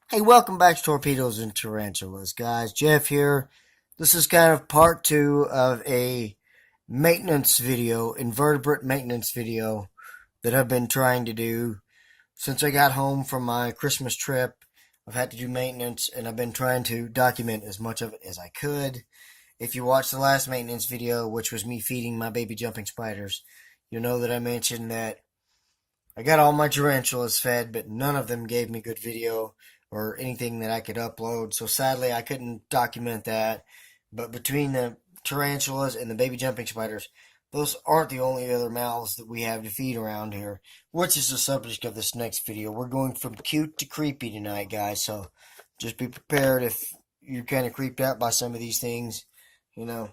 Hey, welcome back to Torpedoes and Tarantulas, guys. Jeff here. This is kind of part two of a maintenance video, invertebrate maintenance video that I've been trying to do since I got home from my Christmas trip. I've had to do maintenance and I've been trying to document as much of it as I could. If you watched the last maintenance video, which was me feeding my baby jumping spiders, you'll know that I mentioned that I got all my tarantulas fed, but none of them gave me good video or anything that I could upload. So sadly, I couldn't document that. But between the tarantulas and the baby jumping spiders, those aren't the only other mouths that we have to feed around here, which is the subject of this next video. We're going from cute to creepy tonight, guys. So just be prepared if you're kind of creeped out by some of these things. You know,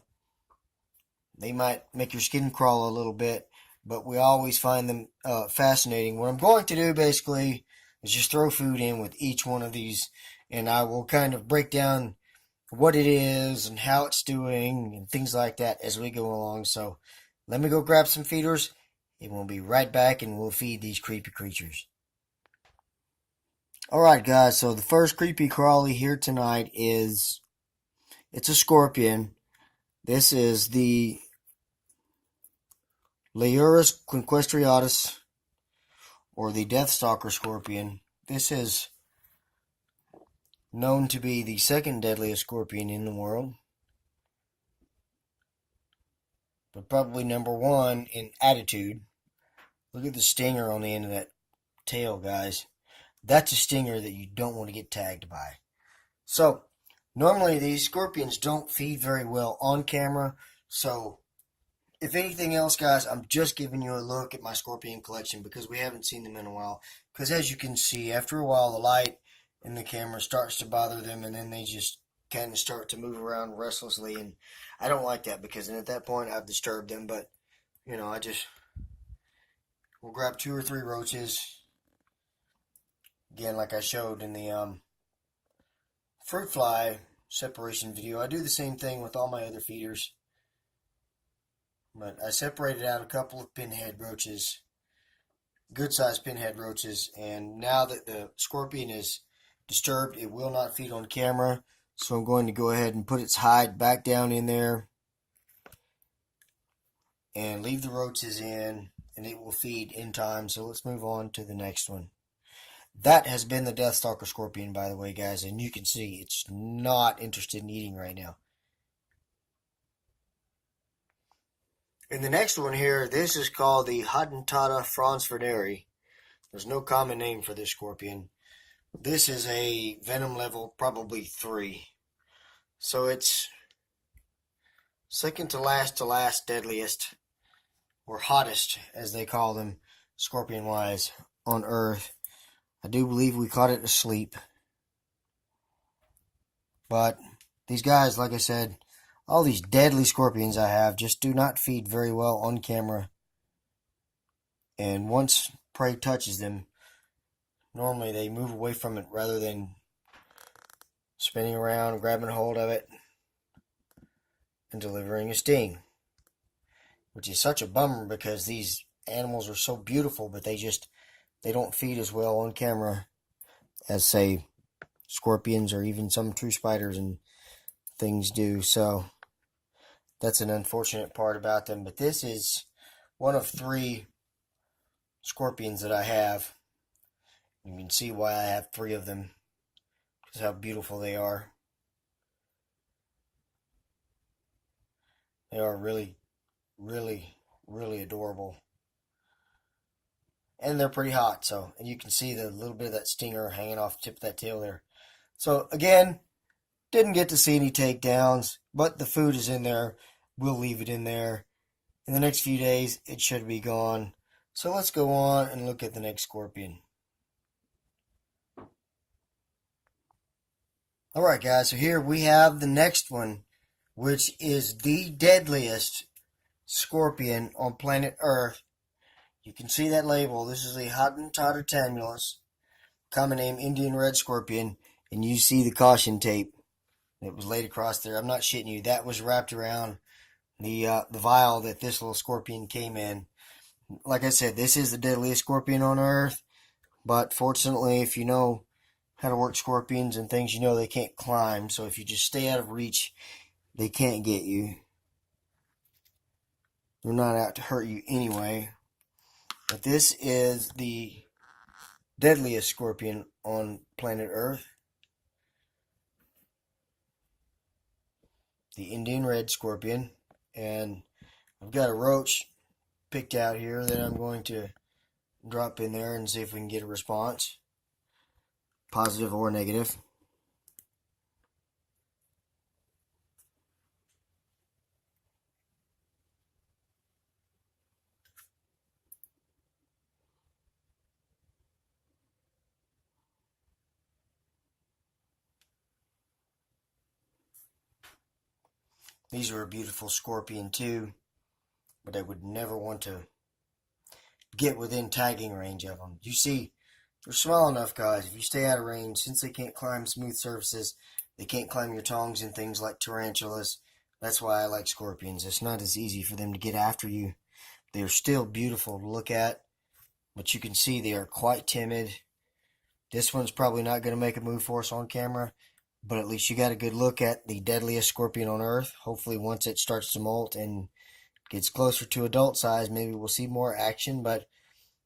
they might make your skin crawl a little bit, but we always find them fascinating. What I'm going to do basically is just throw food in with each one of these, and I will kind of break down what it is and how it's doing and things like that as we go along. So let me go grab some feeders, and we'll be right back, and we'll feed these creepy creatures. Alright, guys, so the first creepy crawly here tonight it's a scorpion. This is the Layortus quinquestriatus, or the Deathstalker scorpion. This is known to be the second deadliest scorpion in the world, but probably number one in attitude. Look at the stinger on the end of that tail, guys. That's a stinger that you don't want to get tagged by. So, normally these scorpions don't feed very well on camera, so if anything else, guys, I'm just giving you a look at my scorpion collection because we haven't seen them in a while. Because as you can see, after a while, the light in the camera starts to bother them, and then they just kind of start to move around restlessly. And I don't like that because then at that point, I've disturbed them. But, we'll grab 2 or 3 roaches. Again, like I showed in the fruit fly separation video, I do the same thing with all my other feeders. But I separated out a couple of pinhead roaches, good-sized pinhead roaches, and now that the scorpion is disturbed, it will not feed on camera, so I'm going to go ahead and put its hide back down in there and leave the roaches in, and it will feed in time. So let's move on to the next one. That has been the Deathstalker scorpion, by the way, guys, and you can see it's not interested in eating right now. And the next one here, this is called the Hottentotta fransforderi. There's no common name for this scorpion. This is a venom level probably 3. So it's second to last deadliest, or hottest as they call them, scorpion-wise, on Earth. I do believe we caught it asleep. But these guys, like I said, all these deadly scorpions I have just do not feed very well on camera. And once prey touches them, normally they move away from it rather than spinning around, grabbing hold of it, and delivering a sting. Which is such a bummer because these animals are so beautiful, but they don't feed as well on camera as, say, scorpions or even some true spiders and things do. So that's an unfortunate part about them. But this is one of 3 scorpions that I have. You can see why I have 3 of them, because how beautiful they are. They are really, really, really adorable. And they're pretty hot, and you can see the little bit of that stinger hanging off the tip of that tail there. So again, didn't get to see any takedowns, but the food is in there. We'll leave it in there. In the next few days, it should be gone. So let's go on and look at the next scorpion. Alright, guys, so here we have the next one, which is the deadliest scorpion on planet Earth. You can see that label. This is a Hottentotta tamulus, common name Indian red scorpion, and you see the caution tape that was laid across there. I'm not shitting you. That was wrapped around the vial that this little scorpion came in. Like I said, this is the deadliest scorpion on Earth, but fortunately, if you know how to work scorpions and things, you know they can't climb. So if you just stay out of reach, they can't get you. They're not out to hurt you anyway. But this is the deadliest scorpion on planet Earth. The Indian red scorpion. And I've got a roach picked out here that I'm going to drop in there and see if we can get a response, positive or negative. These are a beautiful scorpion too, but I would never want to get within tagging range of them. You see, they're small enough, guys. If you stay out of range, since they can't climb smooth surfaces, they can't climb your tongs and things like tarantulas. That's why I like scorpions. It's not as easy for them to get after you. They're still beautiful to look at, but you can see they are quite timid. This one's probably not going to make a move for us on camera, but at least you got a good look at the deadliest scorpion on Earth. Hopefully once it starts to molt and gets closer to adult size, maybe we'll see more action, but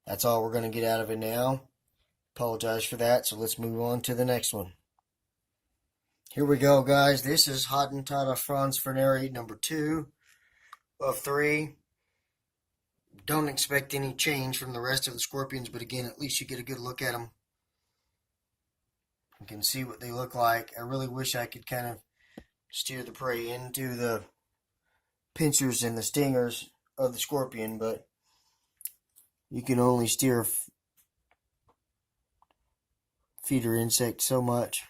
that's all we're going to get out of it now. Apologize for that, so let's move on to the next one. Here we go, guys. This is Hottentotta franzferneri number 2 of 3. Don't expect any change from the rest of the scorpions, but again, at least you get a good look at them. You can see what they look like. I really wish I could kind of steer the prey into the pincers and the stingers of the scorpion, but you can only steer feeder insect so much.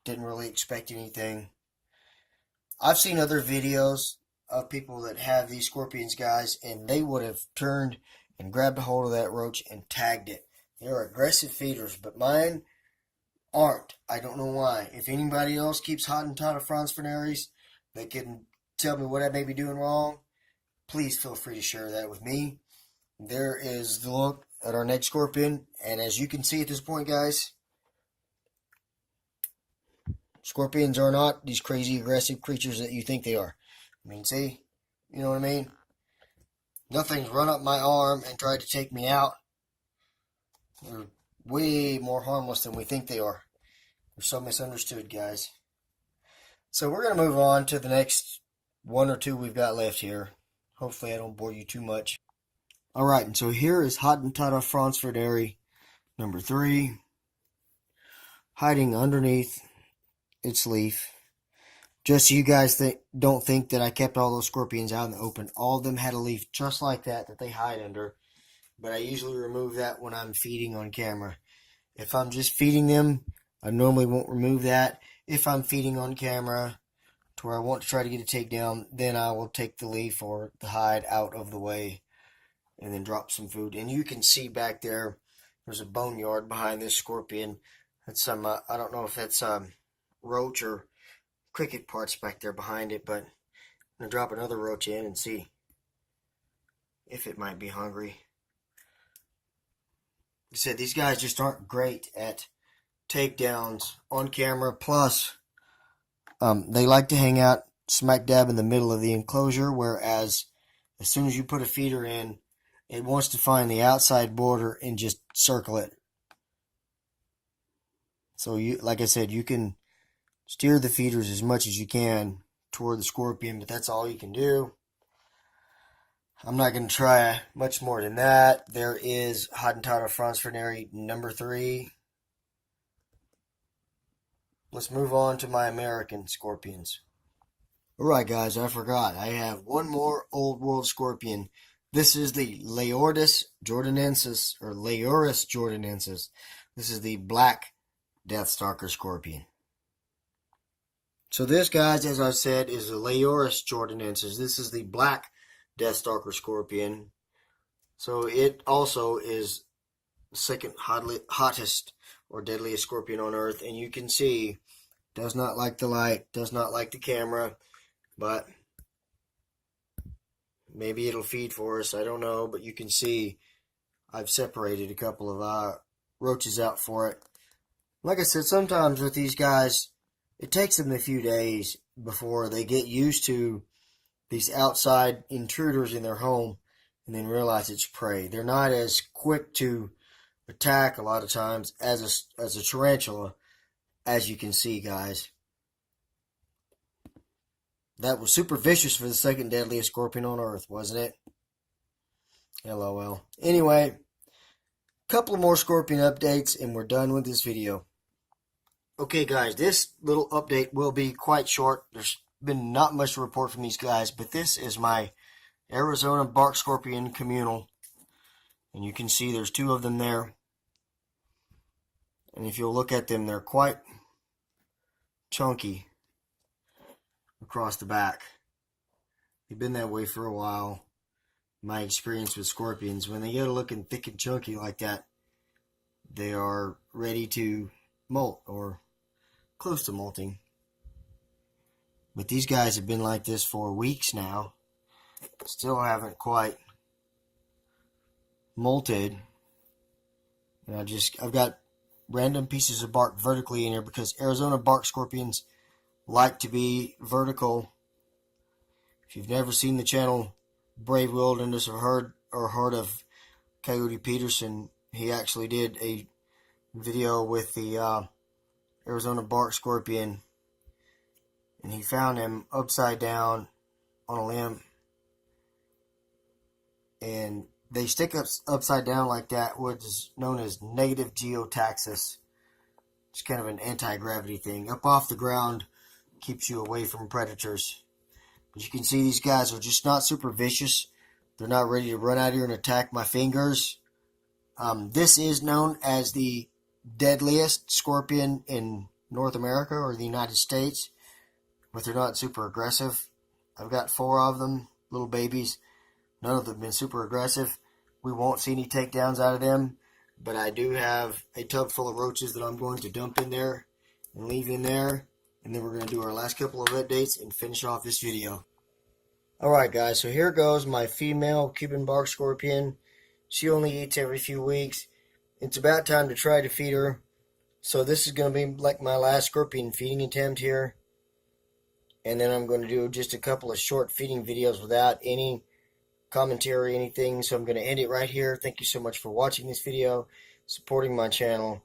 Didn't really expect anything. I've seen other videos of people that have these scorpions, guys, and they would have turned and grabbed a hold of that roach and tagged it. They're aggressive feeders, but mine aren't. I don't know why. If anybody else keeps Hottentotta franzferneris, they can tell me what I may be doing wrong. Please feel free to share that with me. There is the look at our next scorpion, and as you can see at this point, guys, scorpions are not these crazy aggressive creatures that you think they are. I mean, see? You know what I mean? Nothing's run up my arm and tried to take me out. They're way more harmless than we think they are. They're so misunderstood, guys. So we're going to move on to the next one or two we've got left here. Hopefully I don't bore you too much. Alright, and so here is Hottentotta franzferneri number 3. Hiding underneath its leaf. Just so you guys don't think that I kept all those scorpions out in the open. All of them had a leaf just like that they hide under. But I usually remove that when I'm feeding on camera. If I'm just feeding them, I normally won't remove that. If I'm feeding on camera to where I want to try to get a takedown, then I will take the leaf or the hide out of the way and then drop some food. And you can see back there, there's a boneyard behind this scorpion. That's some, I don't know if that's roach or cricket parts back there behind it, but I'm going to drop another roach in and see if it might be hungry. Like I said, these guys just aren't great at takedowns on camera. Plus, they like to hang out smack dab in the middle of the enclosure, whereas as soon as you put a feeder in, it wants to find the outside border and just circle it. So, like I said, you can steer the feeders as much as you can toward the scorpion, but that's all you can do. I'm not going to try much more than that. There is Hottentotta franzferneri number 3. Let's move on to my American scorpions. Alright, guys, I forgot. I have one more old world scorpion. This is the Layortus jordanensis, or Layortus jordanensis. This is the black Deathstalker scorpion. So this, guys, as I said, is the Layortus jordanensis. This is the black Deathstalker scorpion. So it also is the second hottest or deadliest scorpion on Earth. And you can see, does not like the light, does not like the camera, but maybe it'll feed for us. I don't know, but you can see I've separated a couple of roaches out for it. Like I said, sometimes with these guys, it takes them a few days before they get used to these outside intruders in their home and then realize it's prey. They're not as quick to attack a lot of times as a tarantula, as you can see, guys. That was super vicious for the second deadliest scorpion on Earth, wasn't it? LOL. Anyway, couple more scorpion updates and we're done with this video. Okay, guys, this little update will be quite short. There's been not much to report from these guys, but this is my Arizona bark scorpion communal. And you can see there's two of them there. And if you'll look at them, they're quite chunky across the back. They've been that way for a while. My experience with scorpions, when they get looking thick and chunky like that, they are ready to molt or close to molting. But these guys have been like this for weeks now. Still haven't quite molted. And I've got random pieces of bark vertically in here because Arizona bark scorpions like to be vertical. If you've never seen the channel Brave Wilderness or heard of Coyote Peterson, he actually did a video with the Arizona bark scorpion, and he found him upside down on a limb, and they stick upside down like that, what is known as negative geotaxis. It's kind of an anti-gravity thing. Up off the ground keeps you away from predators. But you can see these guys are just not super vicious. They're not ready to run out here and attack my fingers. This is known as the deadliest scorpion in North America or the United States, but they're not super aggressive. I've got 4 of them, little babies. None of them have been super aggressive. We won't see any takedowns out of them, but I do have a tub full of roaches that I'm going to dump in there and leave in there, and then we're going to do our last couple of updates and finish off this video. Alright guys, so here goes my female Cuban bark scorpion. She only eats every few weeks. It's about time to try to feed her. So this is going to be like my last scorpion feeding attempt here. And then I'm going to do just a couple of short feeding videos without any commentary, anything. So I'm going to end it right here. Thank you so much for watching this video, supporting my channel.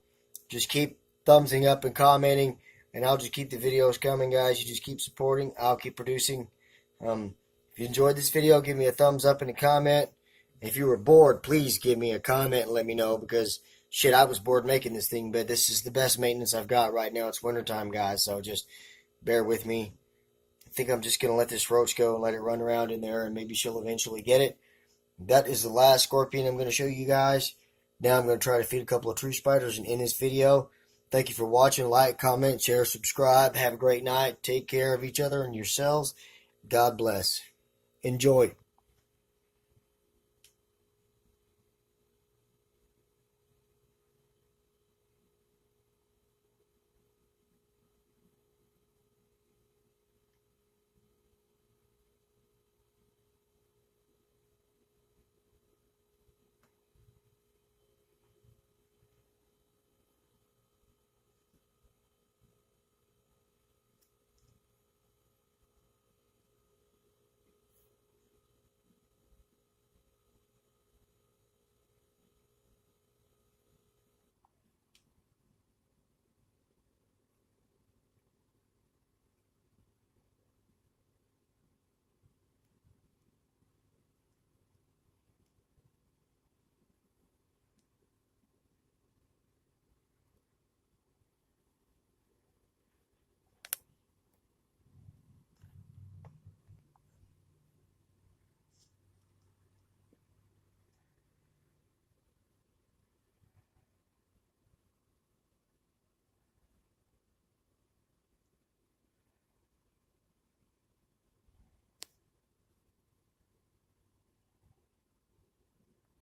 Just keep thumbsing up and commenting, and I'll just keep the videos coming, guys. You just keep supporting. I'll keep producing. If you enjoyed this video, give me a thumbs up and a comment. If you were bored, please give me a comment and let me know, because shit, I was bored making this thing, but this is the best maintenance I've got right now. It's wintertime, guys, so just bear with me. I think I'm just going to let this roach go and let it run around in there, and maybe she'll eventually get it. That is the last scorpion I'm going to show you guys. Now I'm going to try to feed a couple of tree spiders and end this video. Thank you for watching. Like, comment, share, subscribe. Have a great night. Take care of each other and yourselves. God bless. Enjoy.